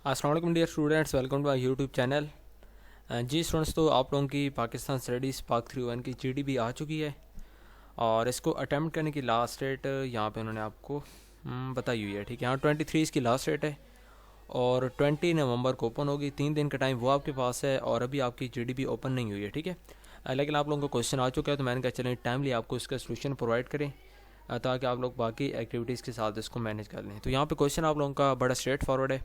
अस्सलाम वालेकुम dear students, welcome to my YouTube channel. जी स्टूडेंट्स, तो आप लोगों की पाकिस्तान स्टडीज़ पाक 301 की जीडीबी आ चुकी है और इसको अटैम्प्ट करने की लास्ट डेट यहाँ पे उन्होंने आपको बताई हुई है। ठीक है, यहाँ 23 इसकी लास्ट डेट है और 20 नवंबर को ओपन होगी। 3 दिन का टाइम वो आपके पास है और अभी आपकी जीडीबी ओपन नहीं हुई है। ठीक है, लेकिन आप लोगों का क्वेश्चन आ चुका है तो मैंने कहा चलें टाइमली आपको इसका सोल्यूशन प्रोवाइड करें ताकि आप लोग बाकी एक्टिविटीज़ के साथ इसको मैनेज कर लें। तो यहाँ पे क्वेश्चन आप लोगों का बड़ा स्ट्रेट फॉरवर्ड है,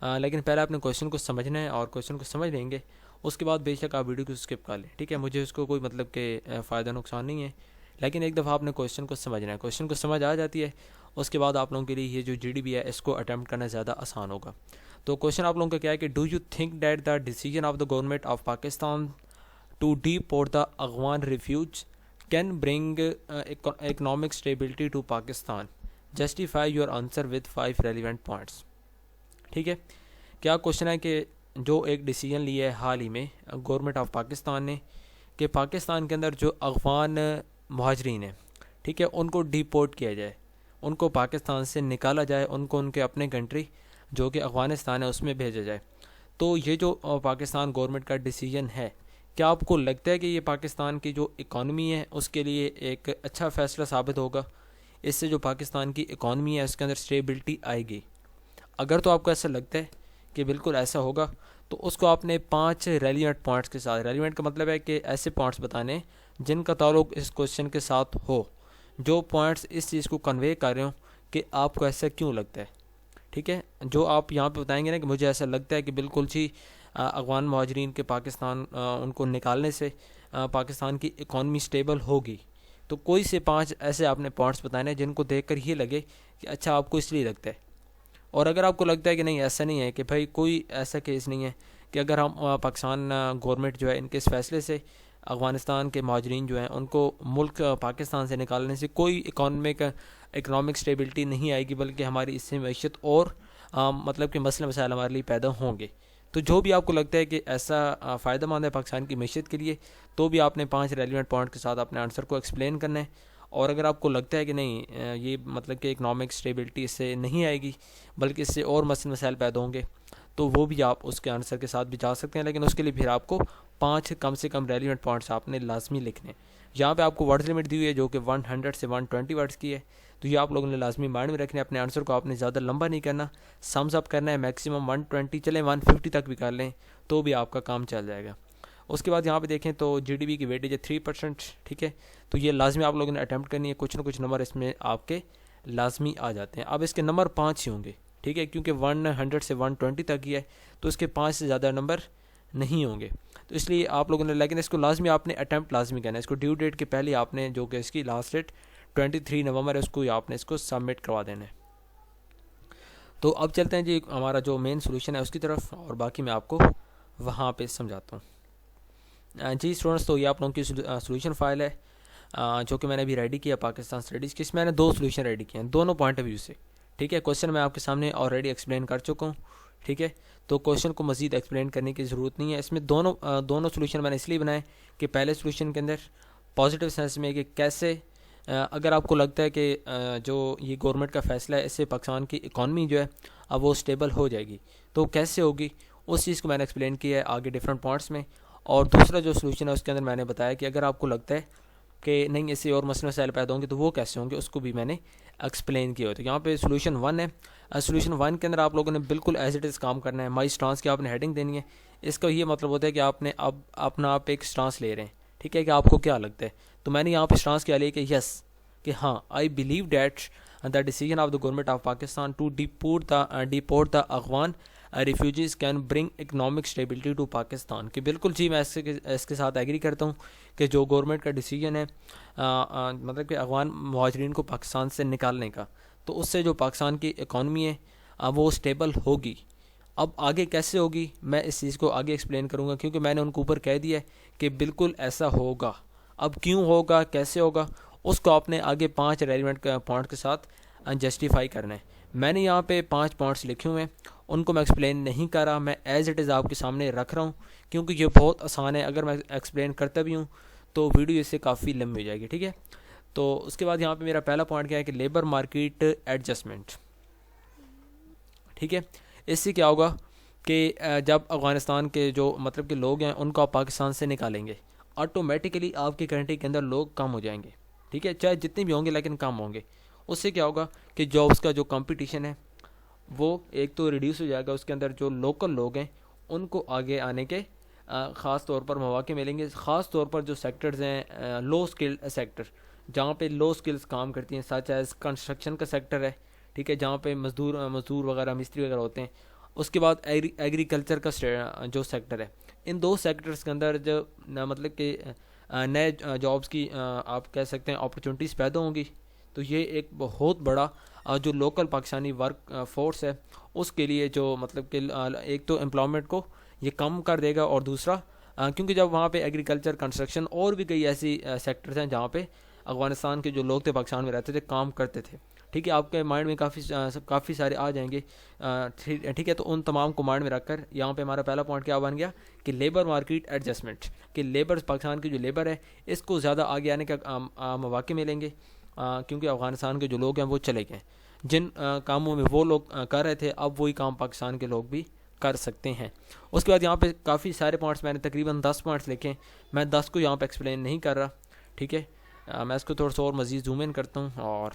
लेकिन पहले आपने क्वेश्चन को समझना है और क्वेश्चन को समझ लेंगे उसके बाद बेशक आप वीडियो को स्किप कर लें। ठीक है, मुझे उसको कोई मतलब के फ़ायदा नुकसान नहीं है, लेकिन एक दफ़ा आपने क्वेश्चन को समझना है। क्वेश्चन को समझ आ जाती है उसके बाद आप लोगों के लिए ये जो जीडीबी है इसको अटैम्प्ट करना ज़्यादा आसान होगा। तो क्वेश्चन आप लोगों का क्या है कि do you think that the decision of the government of Pakistan to deport the Afghan refuge can bring economic stability to Pakistan? Justify your answer with 5 relevant points. ठीक है, क्या क्वेश्चन है कि जो एक डिसीजन लिया है हाल ही में गवर्नमेंट ऑफ पाकिस्तान ने कि पाकिस्तान के अंदर जो अफगान महाजरीन हैं, ठीक है, उनको डिपोर्ट किया जाए, उनको पाकिस्तान से निकाला जाए, उनको उनके अपने कंट्री जो कि अफ़गानिस्तान है उसमें भेजा जाए। तो ये जो पाकिस्तान गवर्नमेंट का डिसीजन है, क्या आपको लगता है कि ये पाकिस्तान की जो इकॉनमी है उसके लिए एक अच्छा फ़ैसला साबित होगा? इससे जो पाकिस्तान की इकॉनमी है उसके अंदर स्टेबिलिटी आएगी? अगर तो आपको ऐसा लगता है कि बिल्कुल ऐसा होगा तो उसको आपने 5 रेलिवेंट पॉइंट्स के साथ, रेलिवेंट का मतलब है कि ऐसे पॉइंट्स बताने जिनका ताल्लुक इस क्वेश्चन के साथ हो, जो पॉइंट्स इस चीज़ को कन्वे कर रहे हो कि आपको ऐसा क्यों लगता है। ठीक है, जो आप यहाँ पे बताएंगे ना कि मुझे ऐसा लगता है कि बिल्कुल जी अफगान महाजरीन के पाकिस्तान उनको निकालने से पाकिस्तान की इकॉनमी स्टेबल होगी, तो कोई से 5 ऐसे आपने पॉइंट्स बताने जिनको देख कर ये लगे कि अच्छा आपको इसलिए लगता है। और अगर आपको लगता है कि नहीं ऐसा नहीं है, कि भाई कोई ऐसा केस नहीं है कि अगर हम पाकिस्तान गवर्नमेंट जो है इनके इस फैसले से अफ़गानिस्तान के महाजरीन जो हैं उनको मुल्क पाकिस्तान से निकालने से कोई इकनॉमिक स्टेबिलिटी नहीं आएगी, बल्कि हमारी इससे मैशत और मतलब कि मसले मसाइल हमारे लिए पैदा होंगे। तो जो भी आपको लगता है कि ऐसा फ़ायदा मंद है पाकिस्तान की मैशत के लिए, तो भी आपने 5 रेलिवेंट पॉइंट के साथ अपने आंसर को एक्सप्लेन करना है। और अगर आपको लगता है कि नहीं ये मतलब कि इकनॉमिक स्टेबिलिटी इससे नहीं आएगी बल्कि इससे और मसले मसाइल पैदा होंगे, तो वो भी आप उसके आंसर के साथ भी जा सकते हैं, लेकिन उसके लिए फिर आपको 5 कम से कम रेलिवेंट पॉइंट्स आपने लाजमी लिखने। यहाँ पे आपको वर्ड्स लिमिट दी हुई है जो कि 100 से 120 वर्ड्स की है, तो ये आप लोगों ने लाजमी माइंड में रखने। अपने आंसर को आपने ज़्यादा लंबा नहीं करना, सम्स अप करना है, मैक्सिमम 120 चलें 150 तक भी कर लें तो भी आपका काम चल जाएगा। उसके बाद यहाँ पे देखें तो जीडीपी की वेटेज है 3%। ठीक है, तो ये लाजमी आप लोगों ने अटैम्प्ट करनी है, कुछ ना कुछ नंबर इसमें आपके लाजमी आ जाते हैं। अब इसके नंबर 5 ही होंगे, ठीक है, क्योंकि 100 से 120 तक ही है तो इसके 5 से ज़्यादा नंबर नहीं होंगे, तो इसलिए आप लोगों ने, लेकिन इसको लाजमी आपने अटैम्प्ट लाजमी करना है। इसको ड्यू डेट के पहले आपने, जो कि इसकी लास्ट डेट 23 नवंबर है, उसको आपने इसको सबमिट करवा देना है। तो अब चलते हैं जी हमारा जो मेन सोल्यूशन है उसकी तरफ, और बाकी मैं आपको वहाँ पे समझाता हूँ। जी स्टूडेंट्स, तो ये आप लोगों की सोल्यूशन फाइल है जो कि मैंने अभी रेडी किया पाकिस्तान स्टडीज़ की। इसमें मैंने 2 सोल्यूशन रेडी किए हैं दोनों पॉइंट ऑफ व्यू से। ठीक है, क्वेश्चन मैं आपके सामने ऑलरेडी एक्सप्लेन कर चुका हूँ। ठीक है, तो क्वेश्चन को मज़ीद एक्सप्लेन करने की ज़रूरत नहीं है। इसमें दोनों सोल्यूशन मैंने इसलिए बनाए कि पहले सोल्यूशन के अंदर पॉजिटिव सेंस में कि कैसे अगर आपको लगता है कि जो ये गवर्नमेंट का फ़ैसला है इससे पाकिस्तान की इकॉनमी जो है अब वो स्टेबल हो जाएगी, तो कैसे होगी उस चीज़ को मैंने एक्सप्लेन किया है आगे डिफरेंट पॉइंट्स में। और दूसरा जो सोल्यूशन है उसके अंदर मैंने बताया कि अगर आपको लगता है कि नहीं इससे और मसले मसाइल पैदा होंगे तो वो कैसे होंगे, उसको भी मैंने एक्सप्लेन किया। तो यहाँ पे सोल्यूशन 1 है। सोल्यूशन 1 के अंदर आप लोगों ने बिल्कुल एज इट इज़ काम करना है। माई स्टांस की आपने हेडिंग देनी है। इसका ये मतलब होता है कि आपने अब अपना आप एक स्टांस ले रहे हैं। ठीक है, कि आपको क्या लगता है, तो मैंने यहाँ पे स्टांस क्या लिया कि यस, कि हाँ I believe that the decision of the government of Pakistan to deport the Afghan refugees can bring economic stability to Pakistan. कि बिल्कुल जी मैं इसके साथ एग्री करता हूँ कि जो गवर्नमेंट का डिसीजन है मतलब कि अफगान महाजरीन को पाकिस्तान से निकालने का, तो उससे जो पाकिस्तान की इकॉनमी है वो स्टेबल होगी। अब आगे कैसे होगी मैं इस चीज़ को आगे एक्सप्लेन करूँगा, क्योंकि मैंने उनको ऊपर कह दिया है कि बिल्कुल ऐसा होगा। अब क्यों होगा, कैसे होगा, उसको आपने आगे 5 रेलिवेंट पॉइंट के साथ जस्टिफाई करना है। मैंने यहाँ पे 5 पॉइंट्स लिखे हुए हैं, उनको मैं एक्सप्लेन नहीं कर रहा, मैं एज इट इज़ आपके सामने रख रहा हूँ, क्योंकि ये बहुत आसान है। अगर मैं एक्सप्लेन करता भी हूँ तो वीडियो इससे काफ़ी लंबी हो जाएगी। ठीक है, तो उसके बाद यहाँ पे मेरा पहला पॉइंट क्या है कि लेबर मार्केट एडजस्टमेंट। ठीक है, इससे क्या होगा کہ جب افغانستان کے جو مطلب کہ لوگ ہیں ان کو آپ پاکستان سے نکالیں گے، آٹومیٹیکلی آپ کی کنٹری کے اندر لوگ کم ہو جائیں گے، ٹھیک ہے، چاہے جتنے بھی ہوں گے لیکن کم ہوں گے. اس سے کیا ہوگا کہ جابس کا جو کمپٹیشن ہے وہ ایک تو ریڈیوس ہو جائے گا، اس کے اندر جو لوکل لوگ ہیں ان کو آگے آنے کے خاص طور پر مواقع ملیں گے. خاص طور پر جو سیکٹرز ہیں لو اسکل سیکٹر، جہاں پہ لو اسکلس کام کرتی ہیں، سچ ایز کنسٹرکشن کا سیکٹر ہے، ٹھیک ہے، جہاں پہ مزدور وغیرہ مستری وغیرہ ہوتے ہیں. اس کے بعد ایگریکلچر کا جو سیکٹر ہے، ان دو سیکٹرز کے اندر جو مطلب کہ نئے جابس کی آپ کہہ سکتے ہیں اپرچونیٹیز پیدا ہوں گی. تو یہ ایک بہت بڑا جو لوکل پاکستانی ورک فورس ہے اس کے لیے جو مطلب کہ ایک تو امپلائمنٹ کو یہ کم کر دے گا، اور دوسرا کیونکہ جب وہاں پہ ایگریکلچر، کنسٹرکشن اور بھی کئی ایسی سیکٹرز ہیں جہاں پہ افغانستان کے جو لوگ تھے پاکستان میں رہتے تھے کام کرتے تھے، ٹھیک ہے، آپ کے مائنڈ میں کافی سارے آ جائیں گے، ٹھیک ہے. تو ان تمام کو مائنڈ میں رکھ کر یہاں پہ ہمارا پہلا پوائنٹ کیا بن گیا کہ لیبر مارکیٹ ایڈجسٹمنٹ، کہ لیبر پاکستان کی جو لیبر ہے اس کو زیادہ آگے آنے کا مواقع ملیں گے، کیونکہ افغانستان کے جو لوگ ہیں وہ چلے گئے. جن کاموں میں وہ لوگ کر رہے تھے اب وہی کام پاکستان کے لوگ بھی کر سکتے ہیں. اس کے بعد یہاں پہ کافی سارے پوائنٹس، میں نے تقریباً 10 پوائنٹس لکھے ہیں، میں 10 کو یہاں پہ ایکسپلین نہیں کر رہا، ٹھیک ہے. میں اس کو تھوڑا سا اور مزید زوم ان کرتا ہوں، اور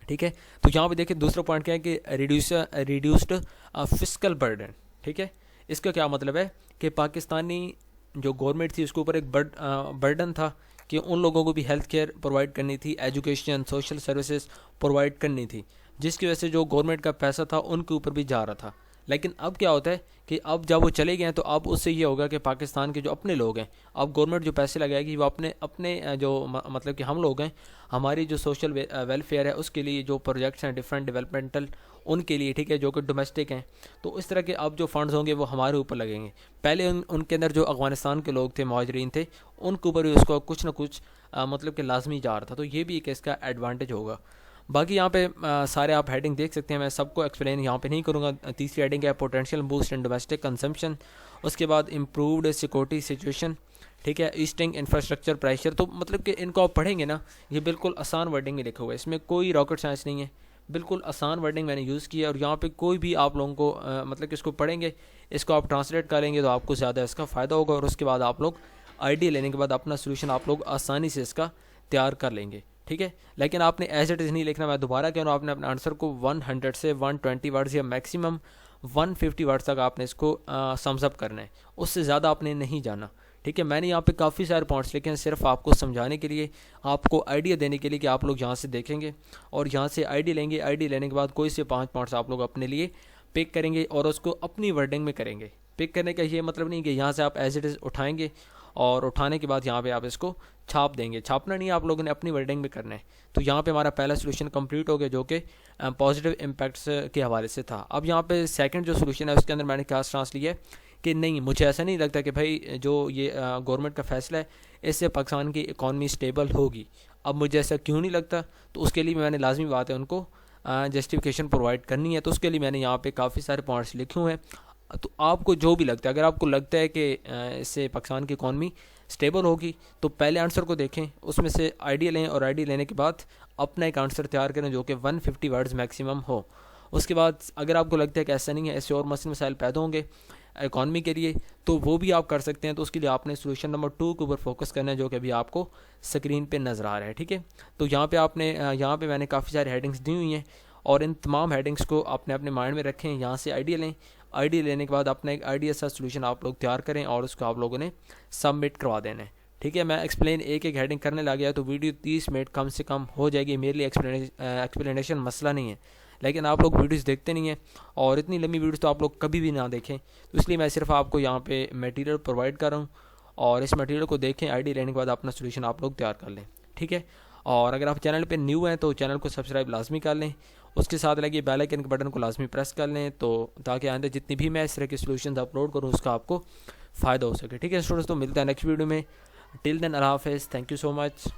ٹھیک ہے. تو یہاں پہ دیکھیں دوسرا پوائنٹ کیا ہے کہ ریڈیوسڈ فسکل برڈن، ٹھیک ہے. اس کا کیا مطلب ہے کہ پاکستانی جو گورنمنٹ تھی اس کے اوپر ایک برڈن تھا کہ ان لوگوں کو بھی ہیلتھ کیئر پرووائڈ کرنی تھی، ایجوکیشن، سوشل سروسز پرووائڈ کرنی تھی، جس کی وجہ سے جو گورنمنٹ کا پیسہ تھا ان کے اوپر بھی جا رہا تھا. لیکن اب کیا ہوتا ہے کہ اب جب وہ چلے گئے ہیں تو اب اس سے یہ ہوگا کہ پاکستان کے جو اپنے لوگ ہیں، اب گورنمنٹ جو پیسے لگائے گی وہ اپنے جو مطلب کہ ہم لوگ ہیں، ہماری جو سوشل ویلفیئر ہے اس کے لیے جو پروجیکٹس ہیں ڈفرینٹ ڈیولپمنٹل ان کے لیے، ٹھیک ہے، جو کہ ڈومیسٹک ہیں، تو اس طرح کے اب جو فنڈز ہوں گے وہ ہمارے اوپر لگیں گے. پہلے ان کے اندر جو افغانستان کے لوگ تھے، مہاجرین تھے، ان کے اوپر بھی اس کو کچھ نہ کچھ مطلب کہ لازمی جا رہا تھا. تو یہ بھی ایک اس کا ایڈوانٹیج ہوگا. باقی یہاں پہ سارے آپ ہیڈنگ دیکھ سکتے ہیں، میں سب کو ایکسپلین یہاں پہ نہیں کروں گا. تیسری ہیڈنگ ہے potential boost in domestic consumption. اس کے بعد امپرووڈ سیکورٹی سچویشن، ٹھیک ہے، ایسٹنگ انفراسٹرکچر پریشر. تو مطلب کہ ان کو آپ پڑھیں گے نا، یہ بالکل آسان ورڈنگ میں لکھا ہوا ہے، اس میں کوئی راکٹ سائنس نہیں ہے، بالکل آسان ورڈنگ میں نے یوز کی ہے. اور یہاں پہ کوئی بھی آپ لوگوں کو مطلب کہ اس کو پڑھیں گے، اس کو آپ ٹرانسلیٹ کریں گے تو آپ کو زیادہ اس کا فائدہ ہوگا. اور اس کے بعد آپ لوگ آئیڈیا لینے کے بعد اپنا سولوشن آپ لوگ آسانی سے اس کا تیار کر لیں گے، ٹھیک ہے. لیکن آپ نے ایز اٹ از نہیں لکھنا، میں دوبارہ کہہ رہا ہوں، آپ نے اپنے آنسر کو 100 سے 120 ورڈز یا میکسیمم 150 ورڈز تک آپ نے اس کو سمز اپ کرنا ہے، اس سے زیادہ آپ نے نہیں جانا، ٹھیک ہے. میں نے یہاں پہ کافی سارے پوائنٹس لکھے ہیں صرف آپ کو سمجھانے کے لیے، آپ کو آئیڈیا دینے کے لیے کہ آپ لوگ یہاں سے دیکھیں گے اور یہاں سے آئیڈیا لیں گے. آئیڈیا لینے کے بعد کوئی سے 5 پوائنٹس آپ لوگ اپنے لیے پک کریں گے اور اس کو اپنی ورڈنگ میں کریں گے. پک کرنے کا یہ مطلب نہیں کہ یہاں سے آپ ایز اٹ از اٹھائیں گے اور اٹھانے کے بعد یہاں پہ آپ اس کو چھاپ دیں گے. چھاپنا نہیں، آپ لوگوں نے اپنی ورڈنگ میں کرنا ہے. تو یہاں پہ ہمارا پہلا سولوشن کمپلیٹ ہو گیا جو کہ پازیٹیو امپیکٹس کے حوالے سے تھا. اب یہاں پہ سیکنڈ جو سولوشن ہے اس کے اندر میں نے کیا سٹانس لیا ہے کہ نہیں، مجھے ایسا نہیں لگتا کہ بھائی جو یہ گورنمنٹ کا فیصلہ ہے اس سے پاکستان کی اکانومی اسٹیبل ہوگی. اب مجھے ایسا کیوں نہیں لگتا، تو اس کے لیے میں نے لازمی بات ہے ان کو جسٹیفیکیشن پرووائڈ کرنی ہے. تو اس کے لیے میں نے یہاں پہ کافی سارے پوائنٹس لکھے ہوئے ہیں. تو آپ کو جو بھی لگتا ہے، اگر آپ کو لگتا ہے کہ اس سے پاکستان کی اکانومی اسٹیبل ہوگی تو پہلے آنسر کو دیکھیں، اس میں سے آئیڈیا لیں اور آئیڈیا لینے کے بعد اپنا ایک آنسر تیار کریں جو کہ 150 ورڈز میکسیمم ہو. اس کے بعد اگر آپ کو لگتا ہے کہ ایسا نہیں ہے، ایسے اور مسائل پیدا ہوں گے اکانومی کے لیے، تو وہ بھی آپ کر سکتے ہیں. تو اس کے لیے آپ نے سولوشن نمبر 2 کے اوپر فوکس کرنا ہے جو کہ ابھی آپ کو اسکرین پہ نظر آ رہا ہے، ٹھیک ہے. تو یہاں پہ میں نے کافی ساری ہیڈنگس دی ہوئی ہیں اور ان تمام ہیڈنگس کو آپ نے اپنے مائنڈ میں رکھیں. یہاں سے آئیڈیا لیں، آئیڈیا لینے کے بعد اپنا ایک آئیڈیا سا سولوشن آپ لوگ تیار کریں اور اس کو آپ لوگوں نے سبمٹ کروا دینا ہے، ٹھیک ہے. میں ایکسپلین ایک ہیڈنگ کرنے لگ گیا تو ویڈیو 30 منٹ کم سے کم ہو جائے گی. میرے لیے ایکسپلینیشن مسئلہ نہیں ہے، لیکن آپ لوگ ویڈیوز دیکھتے نہیں ہیں اور اتنی لمبی ویڈیوز تو آپ لوگ کبھی بھی نہ دیکھیں. تو اس لیے میں صرف آپ کو یہاں پہ میٹیریل پرووائڈ کر رہا ہوں اور اس میٹیریل کو دیکھیں، آئیڈیا لینے کے بعد اپنا سولوشن آپ لوگ تیار کر لیں، ٹھیک ہے. اور اگر آپ چینل پہ نیو ہیں تو چینل کو سبسکرائب لازمی کر لیں، اس کے ساتھ لگے بیل آئکن کے بٹن کو لازمی پریس کر لیں تو تاکہ آئندہ جتنی بھی میں اس طرح کے سولوشنز اپلوڈ کروں اس کا آپ کو فائدہ ہو سکے، ٹھیک ہے اسٹوڈنٹس. تو ملتا ہے نیکسٹ ویڈیو میں. ٹل دین اللہ حافظ، تھینک یو سو مچ.